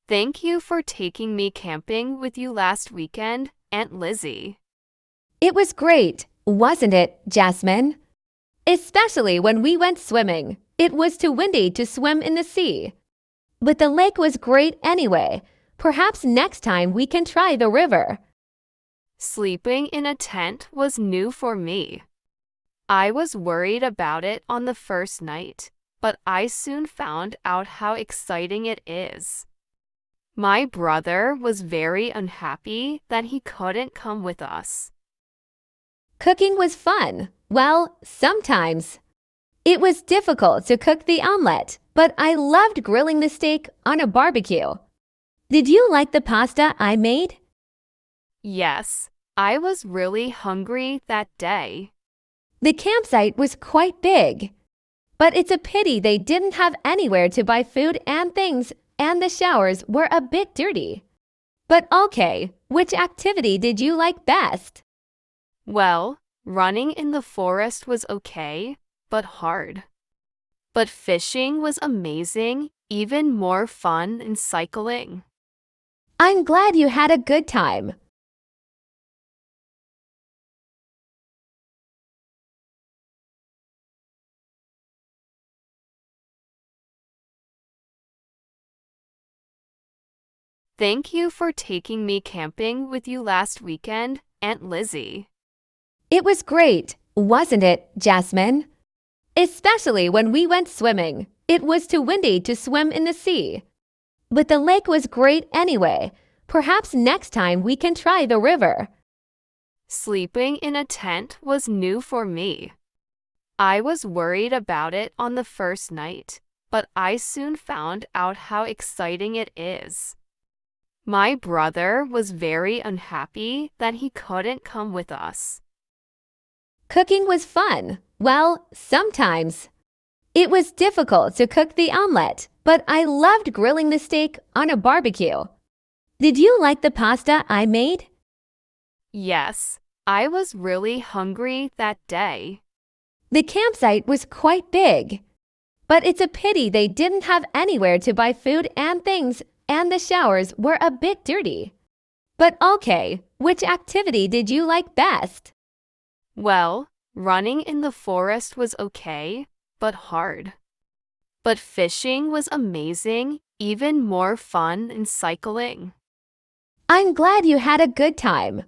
Thank you for taking me camping with you last weekend, Aunt Lizzie. It was great, wasn't it, Jasmine? Especially when we went swimming. It was too windy to swim in the sea. But the lake was great anyway. Perhaps next time we can try the river. Sleeping in a tent was new for me. I was worried about it on the first night, but I soon found out how exciting it is. My brother was very unhappy that he couldn't come with us. Cooking was fun. Well, sometimes. It was difficult to cook the omelette, but I loved grilling the steak on a barbecue. Did you like the pasta I made? Yes, I was really hungry that day. The campsite was quite big. But it's a pity they didn't have anywhere to buy food and things, and the showers were a bit dirty. But okay, which activity did you like best? Well, running in the forest was okay, but hard. But fishing was amazing, even more fun than cycling. I'm glad you had a good time. Thank you for taking me camping with you last weekend, Aunt Lizzie. It was great, wasn't it, Jasmine? Especially when we went swimming. It was too windy to swim in the sea. But the lake was great anyway. Perhaps next time we can try the river. Sleeping in a tent was new for me. I was worried about it on the first night, but I soon found out how exciting it is. My brother was very unhappy that he couldn't come with us. Cooking was fun. Well, sometimes. It was difficult to cook the omelette, but I loved grilling the steak on a barbecue. Did you like the pasta I made? Yes, I was really hungry that day. The campsite was quite big. But it's a pity they didn't have anywhere to buy food and things, and the showers were a bit dirty. But okay, which activity did you like best? Well, running in the forest was okay, but hard. But fishing was amazing, even more fun than cycling. I'm glad you had a good time.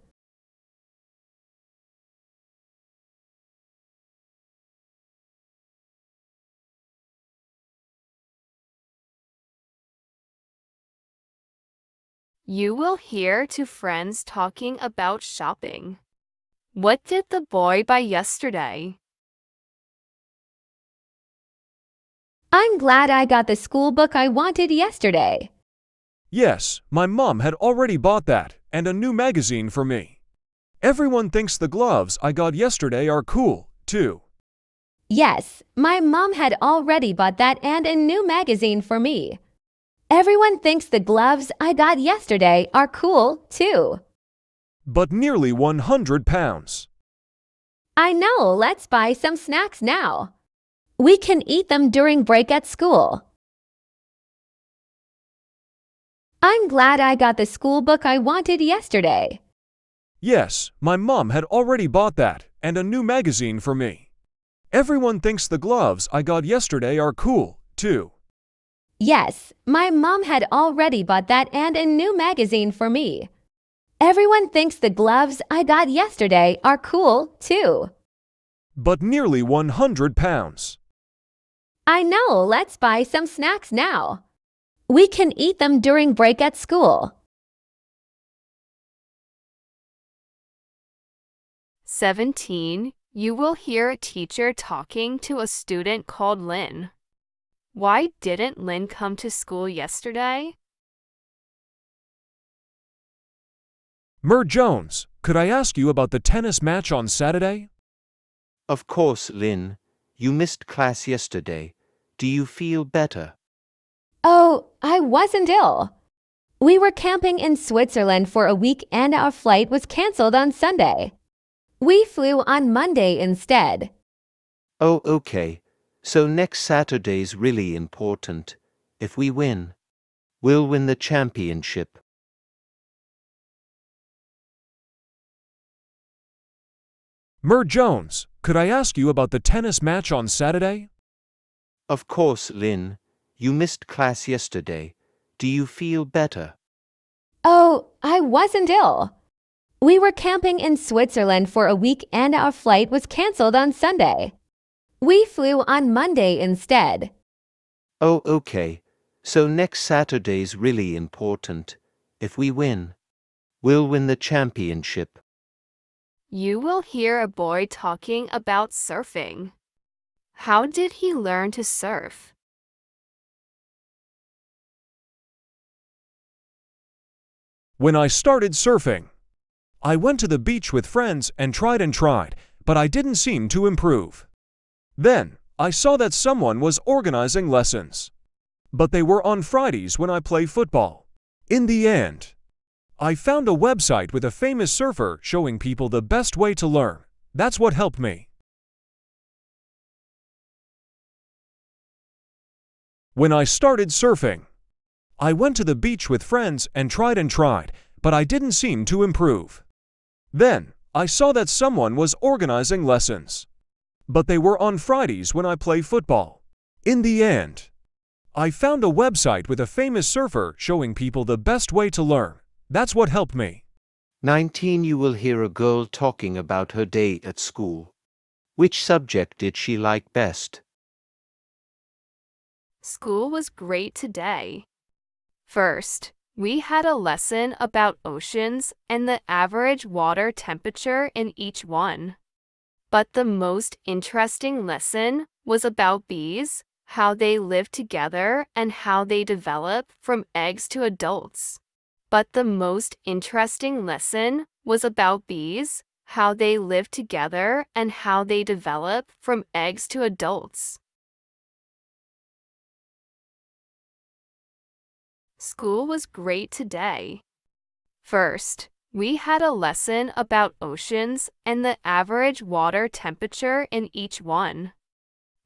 You will hear two friends talking about shopping. What did the boy buy yesterday? I'm glad I got the school book I wanted yesterday. Yes, my mom had already bought that, and a new magazine for me. Everyone thinks the gloves I got yesterday are cool, too. Yes, my mom had already bought that and a new magazine for me. Everyone thinks the gloves I got yesterday are cool, too. But nearly 100 pounds. I know, let's buy some snacks now. We can eat them during break at school. I'm glad I got the school book I wanted yesterday. Yes, my mom had already bought that, and a new magazine for me. Everyone thinks the gloves I got yesterday are cool, too. Yes, my mom had already bought that and a new magazine for me. Everyone thinks the gloves I got yesterday are cool, too. But nearly 100 pounds. I know, let's buy some snacks now. We can eat them during break at school. 17. You will hear a teacher talking to a student called Lynn. Why didn't Lynn come to school yesterday? Mer Jones, could I ask you about the tennis match on Saturday? Of course, Lynn. You missed class yesterday. Do you feel better? Oh, I wasn't ill. We were camping in Switzerland for a week and our flight was canceled on Sunday. We flew on Monday instead. Oh, okay. So next Saturday's really important. If we win. We'll win the championship. Mer Jones, could I ask you about the tennis match on Saturday? Of course, Lynn. You missed class yesterday. Do you feel better? Oh, I wasn't ill. We were camping in Switzerland for a week and our flight was canceled on Sunday. We flew on Monday instead. Oh, okay. So next Saturday's really important. If we win, we'll win the championship. You will hear a boy talking about surfing. How did he learn to surf? When I started surfing, I went to the beach with friends and tried, but I didn't seem to improve. Then, I saw that someone was organizing lessons. But they were on Fridays when I play football. In the end, I found a website with a famous surfer showing people the best way to learn. That's what helped me. When I started surfing, I went to the beach with friends and tried, but I didn't seem to improve. Then, I saw that someone was organizing lessons. But they were on Fridays when I play football. In the end, I found a website with a famous surfer showing people the best way to learn. That's what helped me. 19. You will hear a girl talking about her day at school. Which subject did she like best? School was great today. First, we had a lesson about oceans and the average water temperature in each one. But the most interesting lesson was about bees, how they live together and how they develop from eggs to adults. But the most interesting lesson was about bees, how they live together and how they develop from eggs to adults. School was great today. First, we had a lesson about oceans and the average water temperature in each one.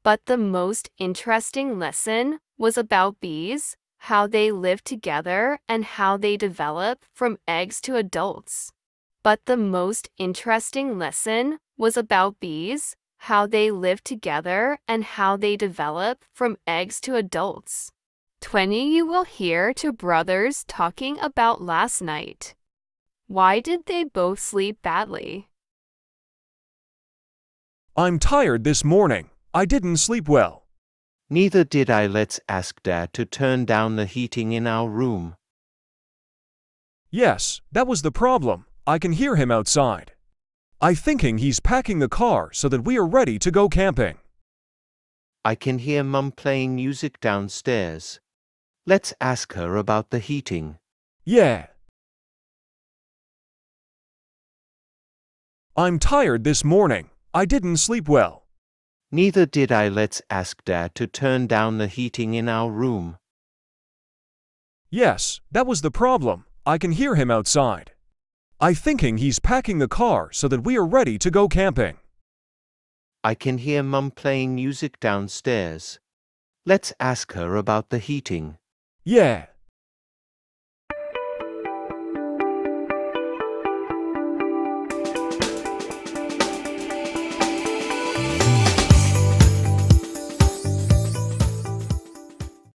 But the most interesting lesson was about bees, how they live together and how they develop from eggs to adults. But the most interesting lesson was about bees, how they live together and how they develop from eggs to adults. 20. You will hear two brothers talking about last night. Why did they both sleep badly? I'm tired this morning. I didn't sleep well. Neither did I. Let's ask Dad to turn down the heating in our room. Yes, that was the problem. I can hear him outside. I'm thinking he's packing the car so that we are ready to go camping. I can hear Mum playing music downstairs. Let's ask her about the heating. Yeah. I'm tired this morning. I didn't sleep well. Neither did I. Let's ask Dad to turn down the heating in our room. Yes, that was the problem. I can hear him outside. I'm thinking he's packing the car so that we are ready to go camping. I can hear Mum playing music downstairs. Let's ask her about the heating. Yeah.